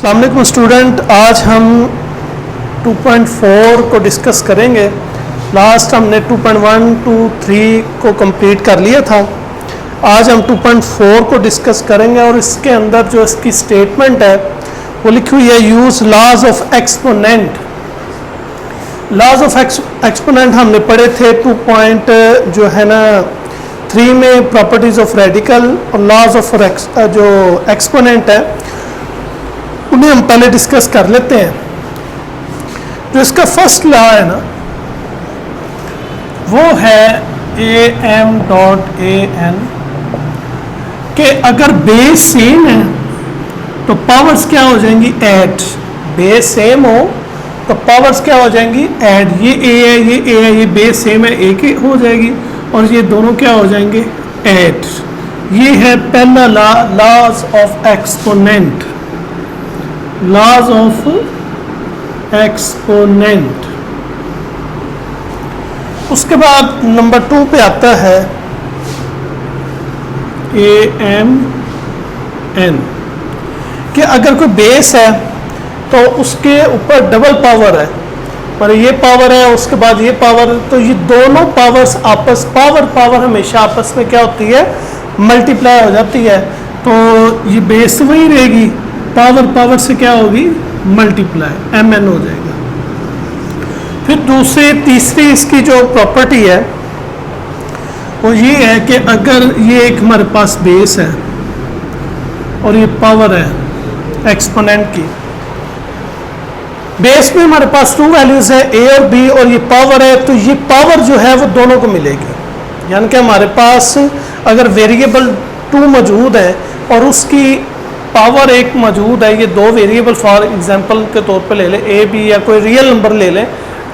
अस्सलाम वालेकुम स्टूडेंट, आज हम 2.4 को डिस्कस करेंगे। लास्ट हमने 2.1, 2, 3 को कंप्लीट कर लिया था। आज हम 2.4 को डिस्कस करेंगे और इसके अंदर जो इसकी स्टेटमेंट है वो लिखी हुई है, use laws of exponent. Laws of exponent हमने पढ़े थे 2.3 में, प्रॉपर्टीज़ ऑफ रेडिकल और लॉज ऑफ जो एक्सपोनेंट है उन्हें हम पहले डिस्कस कर लेते हैं। जो इसका फर्स्ट लॉ है ना, वो है am.an कि अगर बेस सेम है तो पावर्स क्या हो जाएंगी, ऐड। बेस सेम हो तो पावर्स क्या हो जाएंगी, ऐड। ये a है, ये a है, ये बेस सेम है, एक ही हो जाएगी और ये दोनों क्या हो जाएंगे, ऐड। ये है पहला law, laws of exponent. Laws of exponent. उसके बाद नंबर 2 पे आता है am_n कि अगर कोई बेस है तो उसके ऊपर डबल पावर है, पर ये पावर है उसके बाद ये पावर, तो ये दोनों पावर्स पावर हमेशा आपस में क्या होती है, मल्टीप्लाई हो जाती है। तो ये बेस वही रहेगी, पावर से क्या होगी, मल्टीप्लाई, mn हो जाएगा। फिर तीसरी इसकी जो प्रॉपर्टी है वो ये है कि अगर ये एक हमारे पास बेस है और ये पावर है एक्सपोनेंट की, बेस में हमारे पास 2 वैल्यूज है a और b और ये पावर है, तो ये पावर जो है वो दोनों को मिलेगी। यानी कि हमारे पास अगर वेरिएबल 2 मौजूद है और उसकी पावर एक मौजूद है, ये 2 वेरिएबल फॉर एग्जांपल के तौर पे ले ले, a b या कोई रियल नंबर ले लें,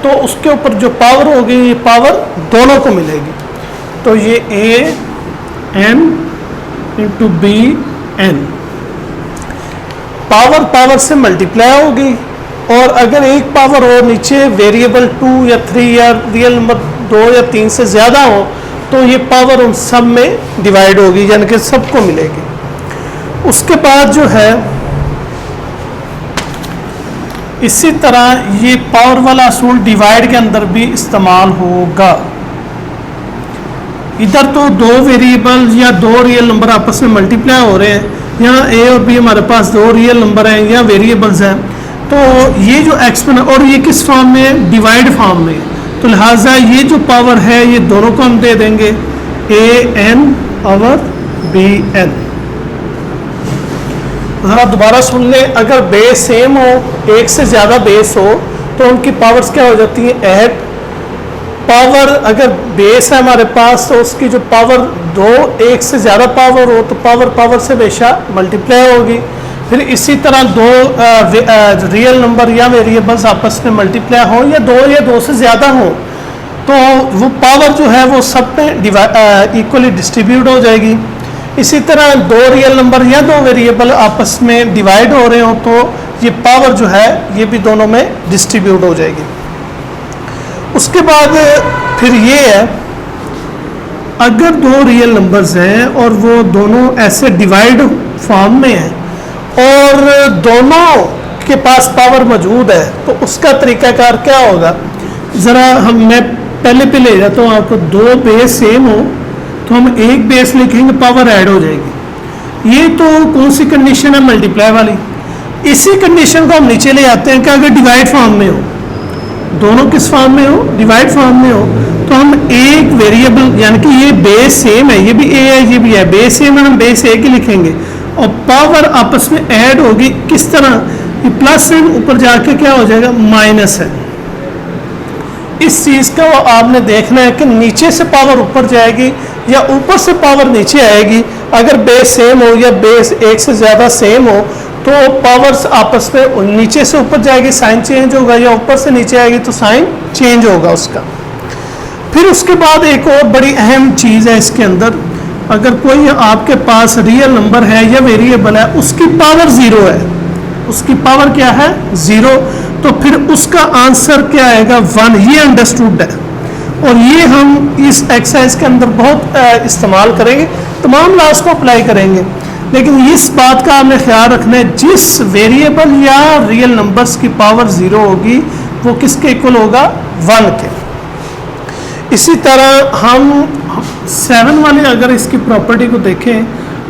तो उसके ऊपर जो पावर होगी ये पावर दोनों को मिलेगी। तो ये a n into b n, power से मल्टीप्लाई होगी। और अगर एक पावर हो नीचे वेरिएबल 2 या 3 या रियल नंबर 2 या 3 से ज़्यादा हो तो ये पावर उन सब में डिवाइड होगी, यानी कि सबको मिलेगी। उसके बाद जो है इसी तरह ये पावर वाला असूल डिवाइड के अंदर भी इस्तेमाल होगा। इधर तो 2 वेरिएबल या 2 रियल नंबर आपस में मल्टीप्लाई हो रहे हैं, यहाँ a और b हमारे पास 2 रियल नंबर हैं या वेरिएबल्स हैं, तो ये जो एक्सपोनेंट, और ये किस फॉर्म में, डिवाइड फॉर्म में, तो लिहाजा ये जो पावर है ये दोनों को हम दे देंगे an और bn। ज़रा दोबारा सुन लें, अगर बेस सेम हो, एक से ज़्यादा बेस हो, तो उनकी पावर्स क्या हो जाती है, ऐड। पावर अगर बेस है हमारे पास तो उसकी जो पावर 2, एक से ज़्यादा पावर हो तो पावर से हमेशा मल्टीप्लाई होगी। फिर इसी तरह 2 रियल नंबर या वेरिएबल्स आपस में मल्टीप्लाई हो या 2 से ज़्यादा हो तो वो पावर जो है वो सब में इक्वली डिस्ट्रीब्यूट हो जाएगी। इसी तरह 2 रियल नंबर या 2 वेरिएबल आपस में डिवाइड हो रहे हो तो ये पावर जो है ये भी दोनों में डिस्ट्रीब्यूट हो जाएगी। उसके बाद फिर ये है, अगर 2 रियल नंबर्स हैं और वो दोनों ऐसे डिवाइड फॉर्म में हैं और दोनों के पास पावर मौजूद है तो उसका तरीकाकार क्या होगा, ज़रा मैं पहले पे ले जाता हूँ आपको। 2 बेस सेम हो तो हम एक बेस लिखेंगे, पावर ऐड हो जाएगी। ये तो कौन सी कंडीशन है, मल्टीप्लाई वाली। इसी कंडीशन को हम नीचे ले आते हैं कि अगर डिवाइड फॉर्म में हो, दोनों किस फॉर्म में हो, डिवाइड फॉर्म में हो, तो हम एक वेरिएबल, यानी कि ये बेस सेम है, ये भी a है ये भी है, बेस सेम है, हम बेस a की लिखेंगे और पावर आपस में ऐड होगी। किस तरह, ये प्लस है, ऊपर जाके क्या हो जाएगा, माइनस है। इस चीज़ का वो आपने देखना है कि नीचे से पावर ऊपर जाएगी या ऊपर से पावर नीचे आएगी। अगर बेस सेम हो या बेस एक से ज़्यादा सेम हो तो पावर्स आपस में नीचे से ऊपर जाएगी, साइन चेंज होगा, या ऊपर से नीचे आएगी तो साइन चेंज होगा उसका। फिर उसके बाद एक और बड़ी अहम चीज़ है इसके अंदर, अगर कोई आपके पास रियल नंबर है या वेरिएबल है, उसकी पावर 0 है, उसकी पावर क्या है, 0, तो फिर उसका आंसर क्या आएगा, 1। ये अंडरस्टूड है और ये हम इस एक्सरसाइज के अंदर बहुत इस्तेमाल करेंगे, तमाम लॉज को अप्लाई करेंगे। लेकिन इस बात का हमें ख्याल रखना है, जिस वेरिएबल या रियल नंबर्स की पावर 0 होगी वो किसके इक्वल होगा, 1 के। इसी तरह हम 7 वाले अगर इसकी प्रॉपर्टी को देखें,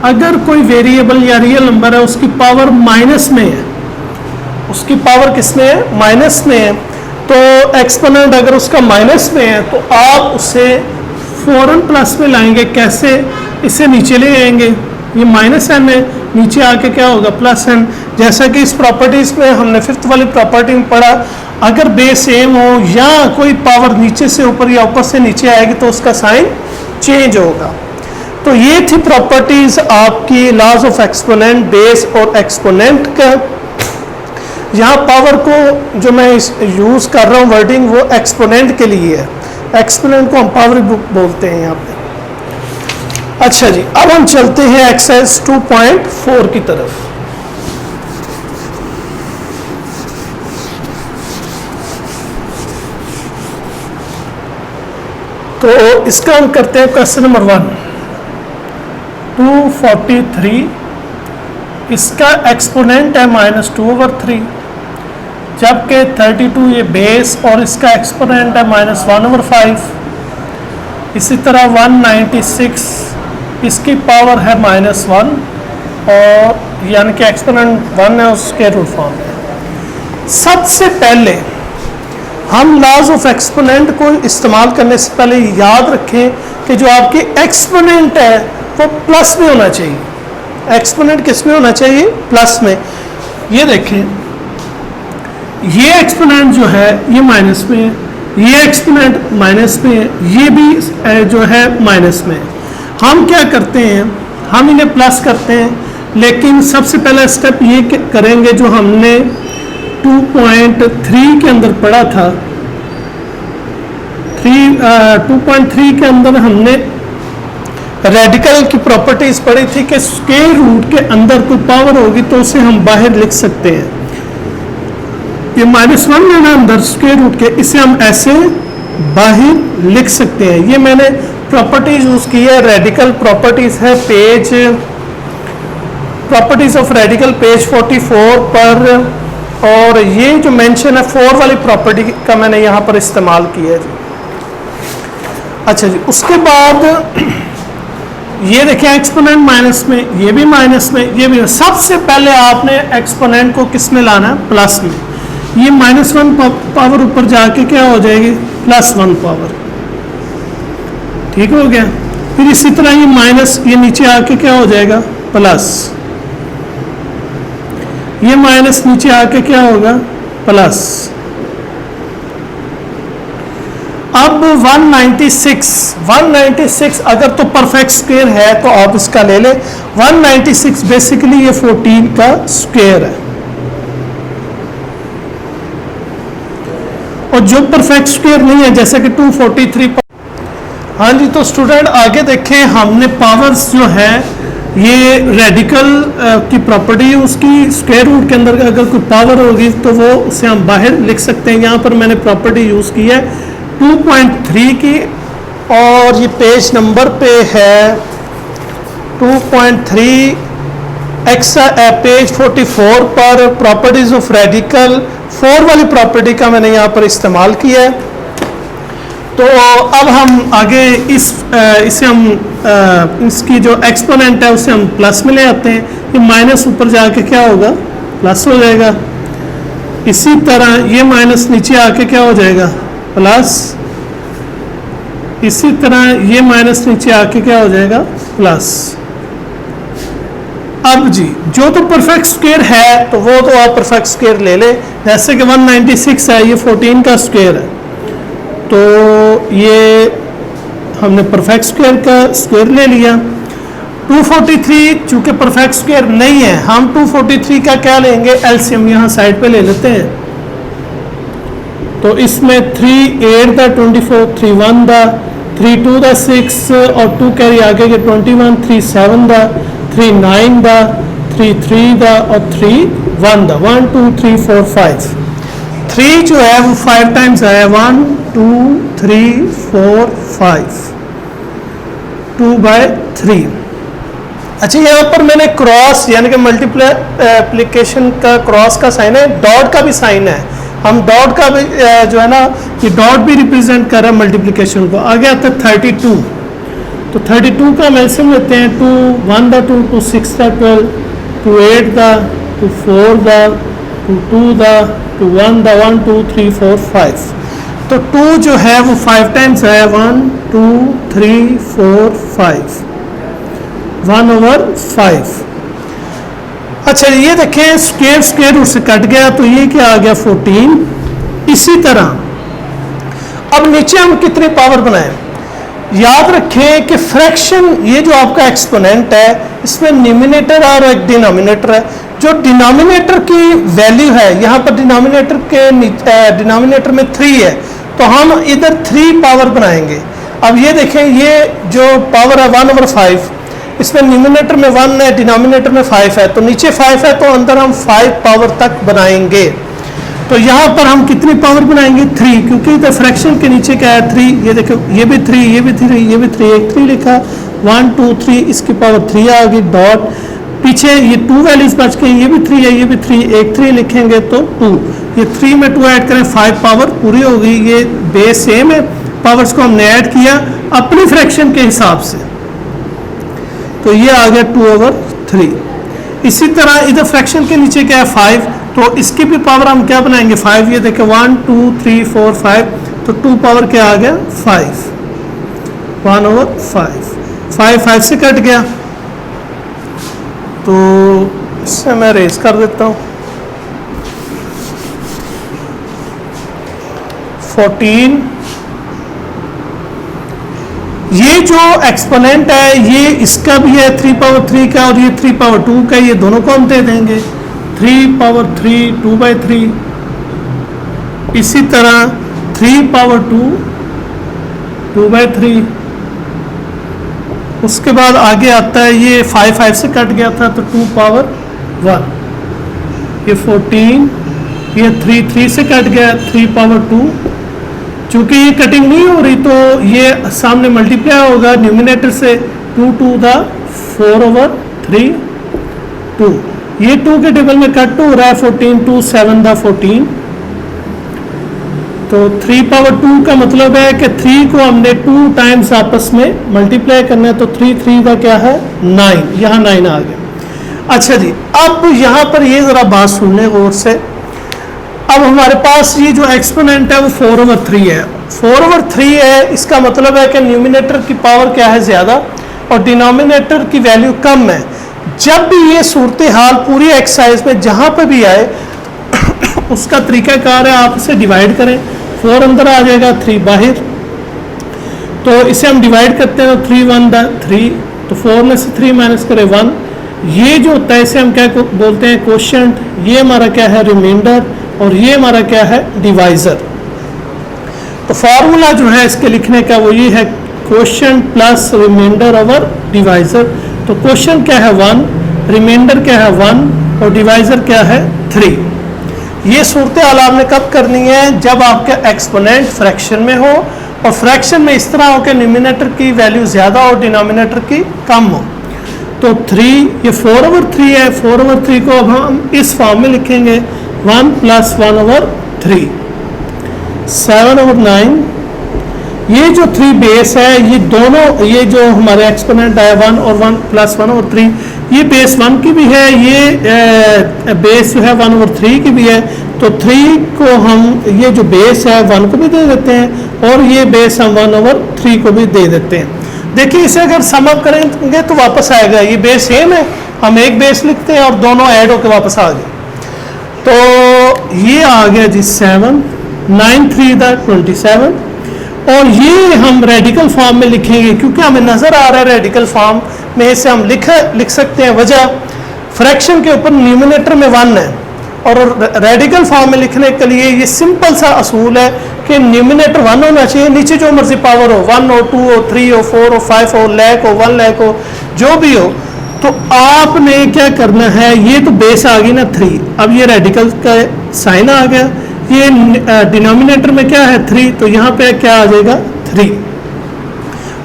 अगर कोई वेरिएबल या रियल नंबर है उसकी पावर माइनस में है, उसकी पावर किस में है, माइनस में है, तो एक्सपोनेंट अगर उसका माइनस में है तो आप उसे फौरन प्लस में लाएंगे। कैसे, इसे नीचे ले आएंगे, ये माइनस एन है, नीचे आके क्या होगा, प्लस एन। जैसा कि इस प्रॉपर्टीज़ में हमने 5th वाली प्रॉपर्टी में पढ़ा, अगर बेस सेम हो या कोई पावर नीचे से ऊपर या ऊपर से नीचे आएगी तो उसका साइन चेंज होगा। तो ये थी प्रॉपर्टीज़ आपकी लॉज ऑफ एक्सपोनेंट, बेस और एक्सपोनेंट का। यहाँ पावर को जो मैं यूज़ कर रहा हूँ वर्डिंग, वो एक्सपोनेंट के लिए है। एक्सपोनेंट को हम पावर बोलते हैं यहाँ पे। अच्छा जी, अब हम चलते हैं एक्सरसाइज 2.4 की तरफ। तो इसका हम करते हैं क्वेश्चन नंबर 1, 243, इसका एक्सपोनेंट है -2/3, जबकि 32 ये बेस और इसका एक्सपोनेंट है -1/5। इसी तरह 196 इसकी पावर है -1 और यानी कि एक्सपोनेंट 1 है, उसके रूट फॉर्म है। सबसे पहले हम लॉज ऑफ एक्सपोनेंट को इस्तेमाल करने से पहले याद रखें कि जो आपकी एक्सपोनेंट है वो प्लस में होना चाहिए। एक्सपोनेंट किस में होना चाहिए, प्लस में। ये देखें, ये एक्सपोनेंट जो है ये माइनस में है, ये एक्सपोनेंट माइनस में है, ये भी जो है माइनस में है। हम क्या करते हैं, हम इन्हें प्लस करते हैं, लेकिन सबसे पहला स्टेप ये करेंगे जो हमने 2.3 के अंदर पढ़ा था। 2.3 के अंदर हमने रेडिकल की प्रॉपर्टीज पढ़ी थी कि स्क्वायर रूट के अंदर कोई पावर होगी तो उसे हम बाहर लिख सकते हैं। ये -1 है ना अंदर स्क्वायर रूट के, इसे हम ऐसे बाहर लिख सकते हैं। ये मैंने प्रॉपर्टीज यूज की है, रेडिकल प्रॉपर्टीज है, page properties of radical page 44 पर, और ये जो मेंशन है 4 वाली प्रॉपर्टी का मैंने यहाँ पर इस्तेमाल किया है जी। अच्छा जी, उसके बाद ये देखें एक्सपोनेंट माइनस में, ये भी माइनस में, ये भी। सबसे पहले आपने एक्सपोनेंट को किस में लाना है, प्लस में। ये -1 पावर ऊपर जाके क्या हो जाएगी, +1 पावर। ठीक हो गया। फिर इसी तरह ये माइनस, ये नीचे आके क्या हो जाएगा, प्लस। ये माइनस नीचे आके क्या होगा, प्लस। अब 196 अगर तो परफेक्ट स्क्वायर है तो आप इसका ले लें। 196 बेसिकली ये 14 का स्क्वायर है, और जो परफेक्ट स्क्वायर नहीं है जैसे कि 243। हाँ जी, तो स्टूडेंट आगे देखें, हमने पावर्स जो है ये रेडिकल की प्रॉपर्टी है, उसकी स्क्वायर रूट के अंदर अगर कोई पावर होगी तो वो उसे हम बाहर लिख सकते हैं। यहाँ पर मैंने प्रॉपर्टी यूज़ की है 2.3 की, और ये पेज नंबर पे है 2.3 पेज 44 पर। प्रॉपर्टीज ऑफ रेडिकल 4 वाली प्रॉपर्टी का मैंने यहाँ पर इस्तेमाल किया है। तो अब हम आगे इसे हम इसकी जो एक्सपोनेंट है उसे हम प्लस में ले आते हैं। ये माइनस ऊपर जाके क्या होगा, प्लस हो जाएगा। इसी तरह ये माइनस नीचे आके क्या हो जाएगा, प्लस। इसी तरह ये माइनस नीचे आके क्या हो जाएगा, प्लस। अब जी, जो तो परफेक्ट स्क्वायर है तो वो तो आप परफेक्ट स्क्वायर ले ले। जैसे कि 196 है, ये 14 का स्क्वायर है, तो ये हमने परफेक्ट स्क्वायर का स्क्वायर ले लिया। 243 चूंकि परफेक्ट स्क्वायर नहीं है, हम 243 का क्या लेंगे, एलसीएम यहाँ साइड पे ले लेते हैं। तो इसमें 3 8 दा 24, 3 1 दा, 3 2 दा 6 और 2 कैरी आगे के 21, 3 7 दा, 3 9 दा, 3 3 दा और 3 1 दा। 1 2 3 4 5। 3 जो है वो 5 टाइम्स है, 1 2 3 4 5, 2/3। अच्छा, यहाँ पर मैंने क्रॉस यानी कि मल्टीप्लिकेशन का क्रॉस का साइन है, डॉट का भी साइन है। हम डॉट का भी जो है ना, ये डॉट भी रिप्रेजेंट कर रहा है मल्टीप्लिकेशन को। आगे आता है 32। तो 32 का हम एलसीएम लेते हैं। 2 1 दा 2, 2 6 दा 12, 2 8 दा, 2 4 दा, 2 2 दा, 2 1 दा, 1 2 3 4 5। तो 2 जो है वो 5 टाइम्स है। 1 2 3 4 5, 1/5। अच्छा, ये देखें स्क्वायर रूट से कट गया, तो ये क्या आ गया 14। इसी तरह अब नीचे हम कितनी पावर बनाएं? याद रखें कि फ्रैक्शन, ये जो आपका एक्सपोनेंट है, इसमें न्यूमिनेटर और एक डिनोमिनेटर है। जो डिनोमिनेटर की वैल्यू है, यहाँ पर डिनोमिनेटर में 3 है, तो हम इधर 3 पावर बनाएंगे। अब ये देखें, ये जो पावर है 1/5, इसमें न्यूमिनेटर में 1 है, डिनोमिनेटर में 5 है, तो नीचे 5 है, तो अंदर हम 5 पावर तक बनाएंगे। तो यहाँ पर हम कितनी पावर बनाएंगे? 3, क्योंकि इधर फ्रैक्शन के नीचे क्या है 3। ये देखो, ये भी 3, ये भी 3, ये भी 3, एक 3 लिखा, 1 2 3, इसकी पावर 3 आ गई। डॉट पीछे ये 2 वैल्यूज बच गई, ये भी 3 है, ये भी 3, एक 3 लिखेंगे तो 2, ये 3 में 2 ऐड करें 5 पावर पूरी हो गई। ये बेस सेम है, पावर्स को हमने ऐड किया अपनी फ्रैक्शन के हिसाब से, तो ये आ गया 2/3। इसी तरह इधर फ्रैक्शन के नीचे क्या है 5, तो इसकी भी पावर हम क्या बनाएंगे 5। ये देखें 1 2 3 4 5, तो 2 पावर क्या आ गया 5, 1/5। 5 5 से कट गया, तो इससे मैं रेज कर देता हूँ। 14। ये जो एक्सपोनेंट है, ये इसका भी है 3/3 का, और ये 3/2 का, ये दोनों को हम दे देंगे 3/3 2/3। इसी तरह 3/2 2/3। उसके बाद आगे आता है, ये 5 5 से कट गया था, तो 2/1। ये 14, ये 3 3 से कट गया 3/2। चूंकि ये कटिंग नहीं हो रही, तो ये सामने मल्टीप्लाई होगा न्यूमिनेटर से, 2 2 दा 4/3 2। ये 2 के टेबल में कट हो रहा है 14, 2 7 दा 14। तो 3/2 का मतलब है कि 3 को हमने 2 टाइम्स आपस में मल्टीप्लाई करना है, तो 3 3 का क्या है 9, यहाँ 9 आ गया। अच्छा जी, अब यहाँ पर ये ज़रा बात सुन लें गौर से। अब हमारे पास ये जो एक्सपोनेंट है वो 4/3 है। 4/3 है, इसका मतलब है कि न्यूमिनेटर की पावर क्या है ज़्यादा और डिनोमिनेटर की वैल्यू कम है। जब भी ये सूरत हाल पूरी एक्सरसाइज में जहाँ पर भी आए उसका तरीकाकार है, आप इसे डिवाइड करें। 4 अंदर आ जाएगा, 3 बाहर, तो इसे हम डिवाइड करते हैं, तो 3 1 दा 3, तो 4 में से 3 माइनस करें 1। ये जो होता है इसे हम क्या बोलते हैं कोशेंट। ये हमारा क्या है रिमाइंडर, और ये हमारा क्या है डिवाइज़र। तो फार्मूला जो है इसके लिखने का वो ये है quotient plus remainder over divisor. तो कोशेंट क्या है 1, रिमाइंडर क्या है 1, और डिवाइज़र क्या है 3। ये सूरत हाल आपने कब करनी है? जब आपका एक्सपोनेंट फ्रैक्शन में हो, और फ्रैक्शन में इस तरह हो कि न्यूमिनेटर की वैल्यू ज़्यादा और डिनोमिनेटर की कम हो। तो 3, ये 4/3 है, 4/3 को अब हम इस फॉर्म में लिखेंगे 1 + 1/3, 7/9। ये जो 3 बेस है, ये दोनों, ये जो हमारे एक्सपोनेंट आया 1 और 1 + 1/3, ये बेस 1 की भी है, ये बेस जो है 1/3 की भी है। तो 3 को हम, ये जो बेस है 1 को भी दे देते हैं, और ये बेस हम 1/3 को भी दे देते हैं। देखिए, इसे अगर सम अप करेंगे तो वापस आएगा, ये बेस सेम है, हम एक बेस लिखते हैं और दोनों ऐड होकर वापस आ गए। तो ये आ गया जी 7, 9 3 दा 27, और ये हम रेडिकल फॉर्म में लिखेंगे, क्योंकि हमें नज़र आ रहा है रेडिकल फॉर्म में इसे हम लिख सकते हैं। वजह, फ्रैक्शन के ऊपर न्यूमिनेटर में 1 है, और रेडिकल फॉर्म में लिखने के लिए ये सिंपल सा असूल है कि न्यूमिनेटर 1 होना चाहिए, नीचे जो मर्जी पावर हो, 1 हो 2 हो 3 हो 4 हो 5 हो, लाख हो 1 लाख हो, जो भी हो। तो आपने क्या करना है, ये तो बेस आ गई ना 3, अब ये रेडिकल का साइन आ गया, ये डिनोमिनेटर में क्या है 3, तो यहाँ पे क्या आ जाएगा 3।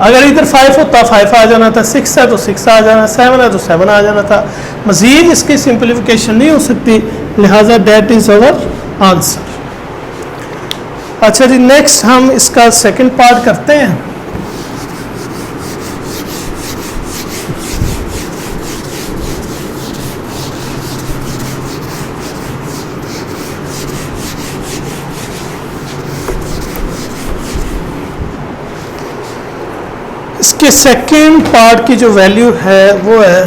अगर इधर 5 होता 5 आ जाना था, 6 है तो 6 आ जाना, 7 है तो 7 आ जाना था। मज़ीद इसकी सिंप्लीफिकेशन नहीं हो सकती, लिहाजा दैट इज़ अवर आंसर। अच्छा जी, नेक्स्ट हम इसका सेकंड पार्ट करते हैं। इसके सेकंड पार्ट की जो वैल्यू है वो है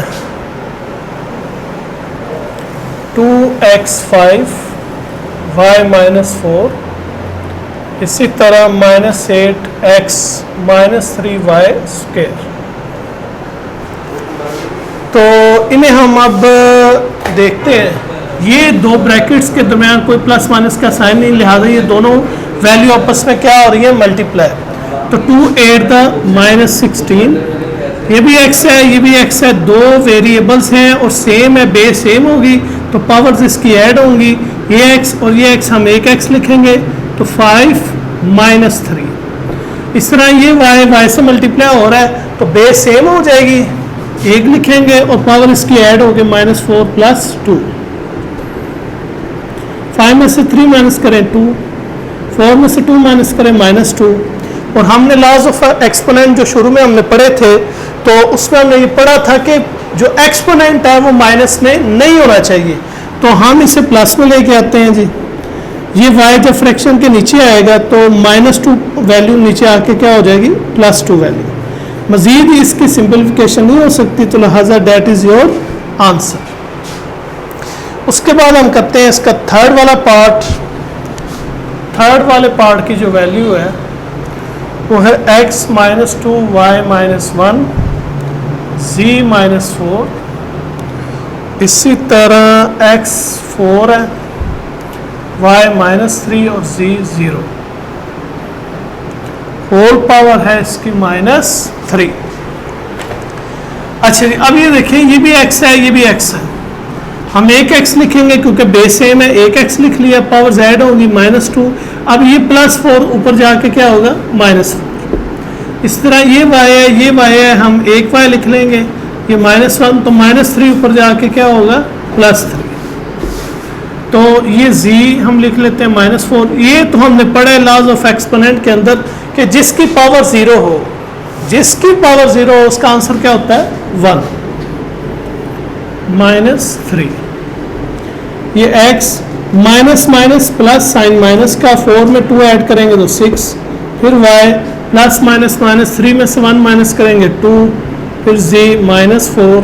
2x5 y -4, इसी तरह -8x -3y²। तो इन्हें हम अब देखते हैं। ये दो ब्रैकेट्स के दरमियान कोई प्लस माइनस का साइन नहीं, लिहाजा ये दोनों वैल्यू आपस में क्या हो रही है, मल्टीप्लाई। तो 2 8 द -16, ये भी x है ये भी x है, दो वेरिएबल्स हैं और सेम है, बेस सेम होगी तो पावर्स इसकी ऐड होंगी। ये x और ये x हम एक x लिखेंगे तो 5 -3। इस तरह ये y से मल्टीप्लाई हो रहा है तो बेस सेम हो जाएगी, एक लिखेंगे और पावर इसकी ऐड होगी -4 + 2। 5 में से 3 माइनस करें 2, 4 में से 2 माइनस करें -2। और हमने लॉज ऑफ एक्सपोनेंट जो शुरू में हमने पढ़े थे तो उसमें हमने ये पढ़ा था कि जो एक्सपोनेंट है वो माइनस में नहीं होना चाहिए, तो हम इसे प्लस में लेके आते हैं जी। ये y जब फ्रैक्शन के नीचे आएगा तो -2 वैल्यू नीचे आके क्या हो जाएगी, +2 वैल्यू। मजीद इसकी सिंपलीफिकेशन नहीं हो सकती, तो लिहाजा डेट इज़ योर आंसर। उसके बाद हम करते हैं इसका थर्ड वाला पार्ट। थर्ड वाले पार्ट की जो वैल्यू है वो है x -2 y -1 z -4, इसी तरह x 4 है, y -3 और z 0, होल पावर है इसकी -3। अच्छा जी, अब ये देखें, ये भी x है ये भी x है, हम एक x लिखेंगे क्योंकि बेस सेम है, एक x लिख लिया, पावर z होगी -2। अब ये +4 ऊपर जाके क्या होगा, -4। इस तरह ये y है ये y है, हम एक y लिख लेंगे, ये -1 तो -3 ऊपर जाके क्या होगा, +3। तो ये z हम लिख लेते हैं -4। ये तो हमने पढ़ा है लॉज ऑफ एक्सपोनेंट के अंदर कि जिसकी पावर 0 हो, जिसकी पावर 0 हो उसका आंसर क्या होता है, 1 -3। ये x minus minus plus sign minus का 4 में 2 ऐड करेंगे तो 6, फिर y प्लस माइनस माइनस 3 में से 1 माइनस करेंगे 2, फिर z -4,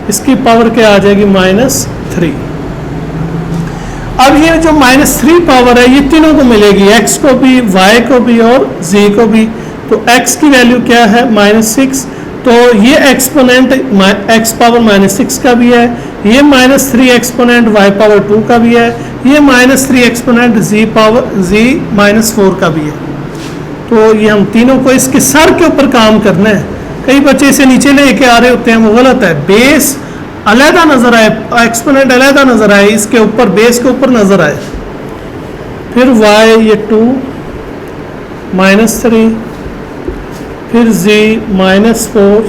इसकी पावर क्या आ जाएगी, -3। अब ये जो -3 पावर है ये तीनों को मिलेगी, x को भी, y को भी और z को भी। तो x की वैल्यू क्या है, -6। तो ये एक्सपोनेंट x पावर -6 का भी है, ये -3 एक्सपोनेंट y पावर 2 का भी है, ये -3 एक्सपोनेंट z -4 का भी है। तो ये हम तीनों को इसके सर के ऊपर काम करना है। कई बच्चे इसे नीचे लेके आ रहे होते हैं, वो गलत है। बेस अलहदा नजर आए, एक्सपोनेंट अलहदा नजर आए, इसके ऊपर बेस के ऊपर नजर आए। फिर y ये 2 -3, फिर z -4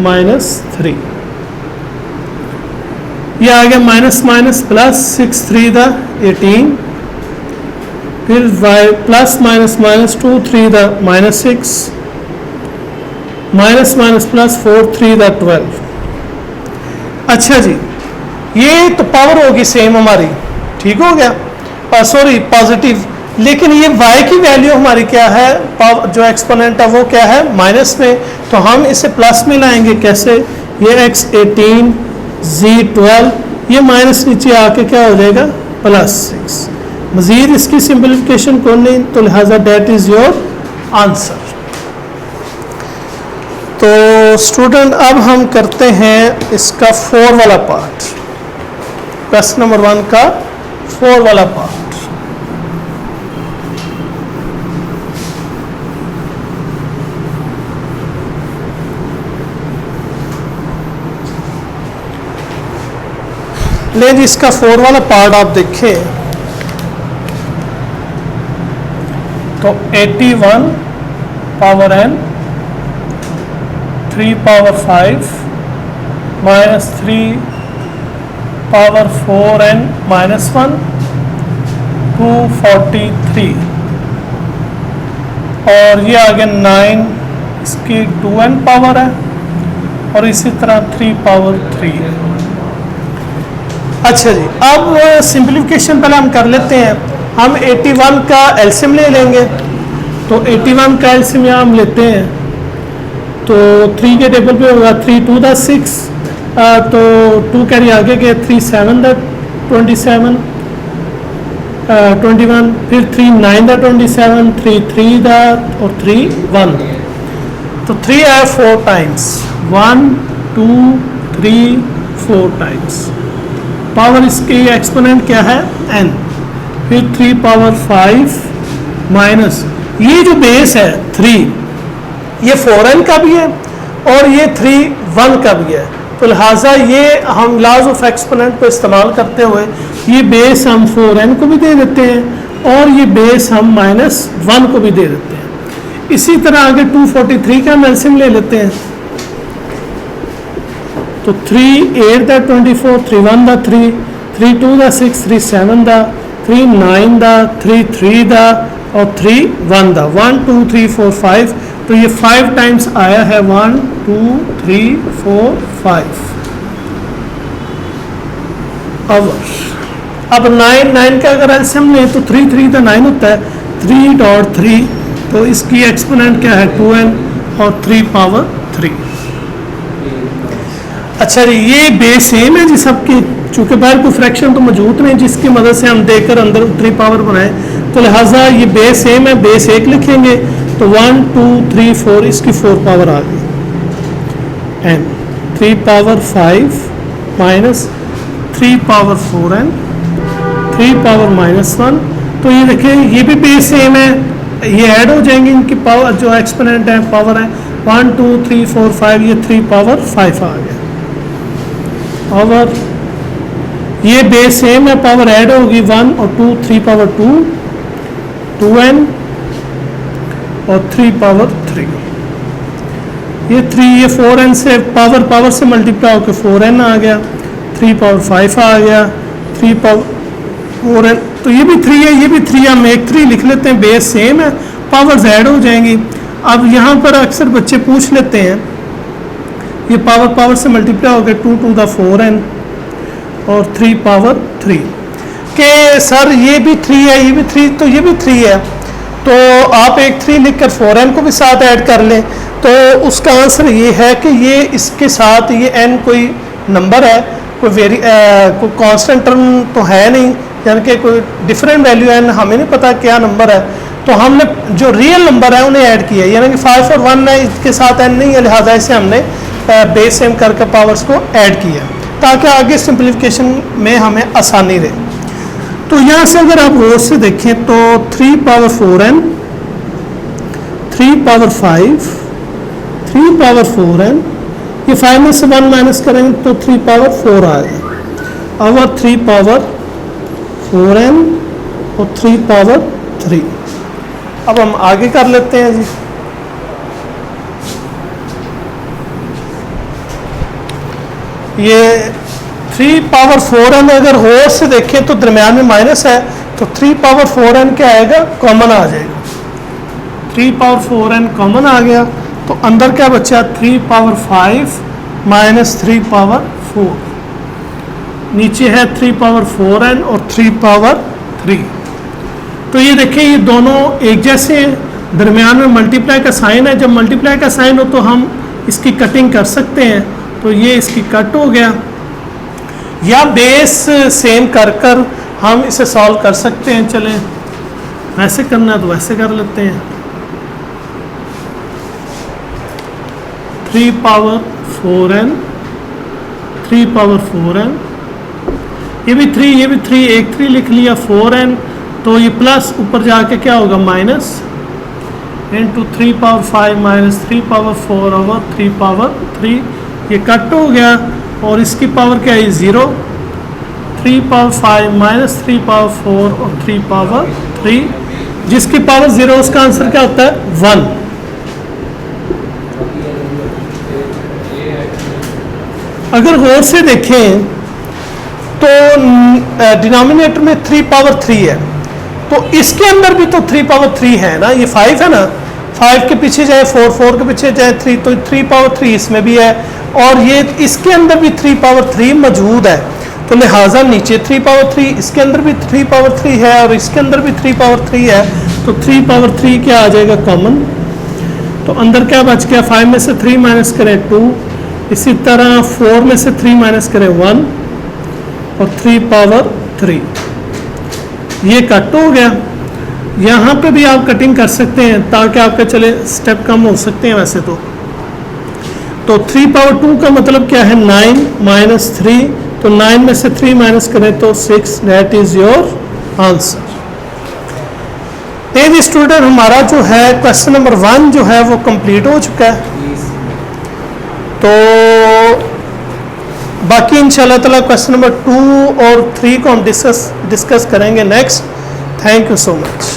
-3, ये आ गया माइनस माइनस प्लस 6 3 द 18, फिर y plus minus minus 2 3 the -6, minus minus plus 4 3 the 12। अच्छा जी, ये तो पावर होगी सेम हमारी, ठीक हो गया, सॉरी पॉजिटिव। लेकिन ये y की वैल्यू हमारी क्या है, जो एक्सपोनेंट है वो क्या है, माइनस में, तो हम इसे प्लस में लाएंगे। कैसे, ये x 18 z 12, ये माइनस नीचे आके क्या हो जाएगा, +6। मजीद इसकी सिंपलीफिकेशन कौन नहीं, तो लिहाजा डेट इज योर आंसर। तो स्टूडेंट अब हम करते हैं इसका 4 वाला पार्ट, क्वेश्चन नंबर 1 का 4 वाला पार्ट। ले जी, इसका 4 वाला पार्ट आप देखें तो 81 power n 3 power 5 minus 3 power 4n minus 1 243 और ये आगे 9 इसकी 2n पावर है और इसी तरह 3 पावर 3 है। अच्छा जी, अब सिंप्लीफिकेशन पहले हम कर लेते हैं। हम 81 का एलसीएम ले लेंगे। तो 81 का एलसीएम यहाँ हम लेते हैं तो 3 के टेबल पे होगा 3 2 दा 6 तो 2 कैरी आगे गए 3 7 दा 27 21 फिर 3 9 दा 27 3 3 दा और 3 1 तो 3 है 4 टाइम्स 1 2 3 4 टाइम्स। पावर इसकी एक्सपोनेंट क्या है n। फिर 3 पावर 5 माइनस ये जो बेस है 3 ये 4n का भी है और ये 3 1 का भी है। तो लिहाजा ये हम लॉज ऑफ एक्सपोनेंट को इस्तेमाल करते हुए ये बेस हम 4n को भी दे देते हैं और ये बेस हम -1 को भी दे देते हैं। इसी तरह आगे 243 का एलसीएम ले लेते हैं तो 3 8 दा 24 3 1 दा 3 3 2 दा 6 3 7 दा 3 9 दा 3 3 दा और 3 1 दा 1 2 3 4 5 तो ये 5 टाइम्स आया है 1 2 3 4 5 अब 9 9 का अगर एलसीएम लें तो 3 3 दा 9 होता है 3 डॉट 3 तो इसकी एक्सपोनेंट क्या है 2n और 3 पावर 3। अच्छा जी, ये बेस सेम है जी सबकी, चूंकि बाहर कोई फ्रैक्शन तो मौजूद नहीं जिसकी मदद से हम देकर अंदर उतनी पावर बनाए तो लिहाजा ये बेस सेम है। बेस 1 लिखेंगे तो 1 2 3 4 इसकी 4 पावर आ गई n 3 power 5 minus 3 power 4n 3 power -1 तो ये देखिए ये भी बेस सेम है, ये ऐड हो जाएंगे इनकी पावर जो एक्सपोनेंट है पावर है 1 2 3 4 5 ये 3 पावर 5 आ गया। और ये बेस सेम है, पावर ऐड होगी 1 और 2 3 पावर 2 2n और 3 पावर 3 ये 3 ये 4n से पावर से मल्टीप्लाई होकर 4n आ गया 3 पावर 5 आ गया 3 पावर 4n तो ये भी 3 है ये भी 3 हम एक 3 लिख लेते हैं, बेस सेम है पावर्स ऐड हो जाएंगी। अब यहाँ पर अक्सर बच्चे पूछ लेते हैं ये पावर से मल्टीप्लाई हो गया 2 2 दा 4n और 3 पावर 3 के सर ये भी 3 है ये भी 3 तो ये भी 3 है तो आप एक 3 लिखकर 4n को भी साथ ऐड कर लें तो उसका आंसर ये है कि ये इसके साथ ये n कोई नंबर है कोई कांस्टेंट टर्म तो है नहीं, यानी कि कोई डिफरेंट वैल्यू है हमें नहीं पता क्या नंबर है तो हमने जो रियल नंबर है उन्हें ऐड किया, यानी कि 5 और 1 है इसके साथ n नहीं है लिहाजा इसे हमने बेस सेम करके पावर्स को ऐड किया ताकि आगे सिंप्लीफिकेशन में हमें आसानी रहे। तो यहाँ से अगर आप गौर से देखें तो 3 power 4n 3 power 5 3 power 4n ये 5 में से 1 माइनस करेंगे तो 3 पावर 4 आएगा और 3 पावर 4n और 3 पावर 3। अब हम आगे कर लेते हैं जी। ये 3 पावर 4n अगर होर से देखें तो दरमियान में माइनस है तो 3 पावर 4n क्या आएगा कॉमन आ जाएगा 3 पावर 4n कॉमन आ गया तो अंदर क्या बचा 3 पावर 5 माइनस 3 पावर 4 नीचे है 3 पावर 4n और 3 पावर 3। तो ये देखें ये दोनों एक जैसे हैं, दरमियान में मल्टीप्लाई का साइन है, जब मल्टीप्लाई का साइन हो तो हम इसकी कटिंग कर सकते हैं तो ये इसकी कट हो गया या बेस सेम कर हम इसे सॉल्व कर सकते हैं। चलें वैसे करना है तो वैसे कर लेते हैं 3 पावर 4n 3 पावर 4n ये भी 3 एक 3 लिख लिया 4n तो ये प्लस ऊपर जाके क्या होगा minus into 3 power 5 minus 3 power 4 over 3 power 3 ये कट हो गया और इसकी पावर क्या है 0 3 पावर 5 माइनस 3 पावर 4 और 3 पावर 3 जिसकी पावर 0 उसका आंसर क्या होता है 1। अगर गौर से देखें तो डिनोमिनेटर में 3 पावर 3 है, तो इसके अंदर भी तो 3 पावर 3 है ना, ये 5 है ना, 5 के पीछे जाए 4, 4 के पीछे जाए 3, तो 3 पावर 3 इसमें भी है, और ये इसके अंदर भी 3 पावर 3 मौजूद है। तो लिहाजा नीचे 3 पावर 3, इसके अंदर भी 3 पावर 3 है, और इसके अंदर भी 3 पावर 3 है, तो 3 पावर 3 क्या आ जाएगा कॉमन। तो अंदर क्या बच गया, 5 में से 3 माइनस करें 2, इसी तरह 4 में से 3 माइनस करें 1, और 3 पावर 3 ये कट हो गया। यहाँ पे भी आप कटिंग कर सकते हैं ताकि आपके चले स्टेप कम हो सकते हैं वैसे तो 3 पावर 2 का मतलब क्या है, 9 माइनस 3, तो 9 में से 3 माइनस करें तो 6, दैट इज योर आंसर। ये स्टूडेंट हमारा जो है क्वेश्चन नंबर 1 जो है वो कंप्लीट हो चुका है। तो बाकी इंशाल्लाह ताला क्वेश्चन नंबर 2 और 3 को हम डिस्कस करेंगे next. Thank you so much.